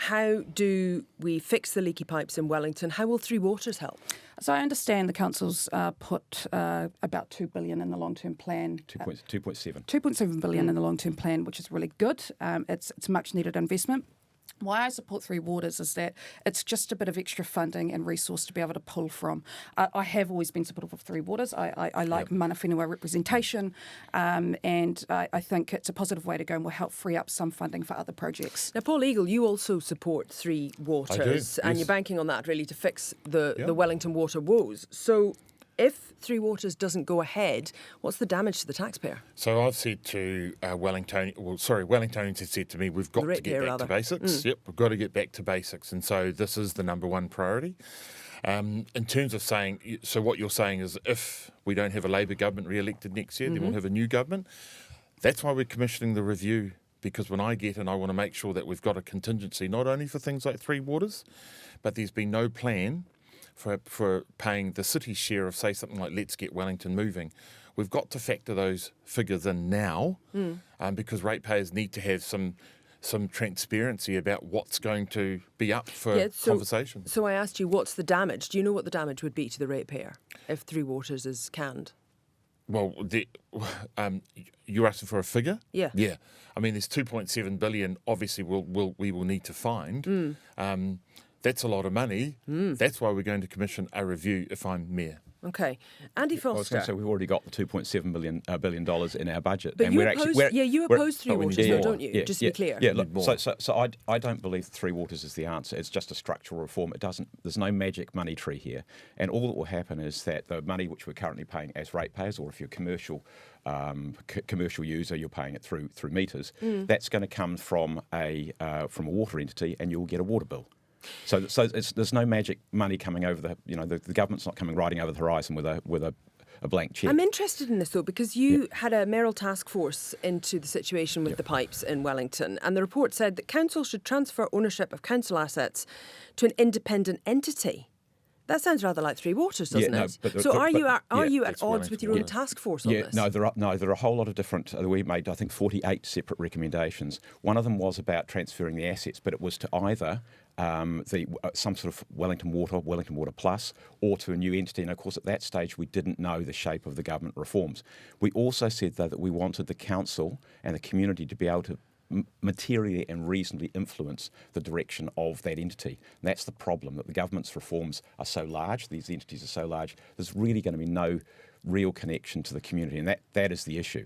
how do we fix the leaky pipes in Wellington? How will Three Waters help? So I understand the council's put about $2 billion in the long-term plan. 2.7. 2.7 billion in the long-term plan, which is really good. It's much needed investment. Why I support Three Waters is that it's just a bit of extra funding and resource to be able to pull from. I have always been supportive of Three Waters. I like mana whenua representation, and I think it's a positive way to go and will help free up some funding for other projects. Now, Paul Eagle, you also support Three Waters, and you're banking on that really to fix the Wellington water woes. So if Three Waters doesn't go ahead, what's the damage to the taxpayer? So I've said to Wellingtonians have said to me, we've got to get back to basics. Yep, we've got to get back to basics. And so this is the number one priority. In terms of saying, so what you're saying is if we don't have a Labour government re-elected next year, then we'll have a new government. That's why we're commissioning the review, because when I get in, I want to make sure that we've got a contingency, not only for things like Three Waters, but there's been no plan for paying the city's share of, say, something like Let's Get Wellington Moving. We've got to factor those figures in now because ratepayers need to have some transparency about what's going to be up for conversation. So I asked you, what's the damage? Do you know what the damage would be to the ratepayer if Three Waters is canned? Well, you're asking for a figure? Yeah. Yeah. I mean, there's 2.7 billion, obviously, we will need to find. That's a lot of money. That's why we're going to commission a review if I'm mayor. Okay. Andy Foster. I was going to say we've already got the $2.7 billion in our budget. But and you oppose Three Waters, though, don't you? Yeah, just to be clear. Yeah, look, so I don't believe Three Waters is the answer. It's just a structural reform. There's no magic money tree here. And all that will happen is that the money which we're currently paying as ratepayers, or if you're commercial user, you're paying it through meters, that's going to come from a water entity, and you'll get a water bill. So there's no magic money coming over the government's not coming riding over the horizon with a blank cheque. I'm interested in this though because you had a mayoral task force into the situation with the pipes in Wellington, and the report said that council should transfer ownership of council assets to an independent entity. That sounds rather like Three Waters, doesn't it? So are you at odds with your own task force on this? No, there are a whole lot of different. We made, I think, 48 separate recommendations. One of them was about transferring the assets, but it was to either some sort of Wellington Water Plus, or to a new entity. And of course, at that stage, we didn't know the shape of the government reforms. We also said, though, that we wanted the council and the community to be able to materially and reasonably influence the direction of that entity. And that's the problem, that the government's reforms are so large, these entities are so large, there's really going to be no real connection to the community, and that is the issue.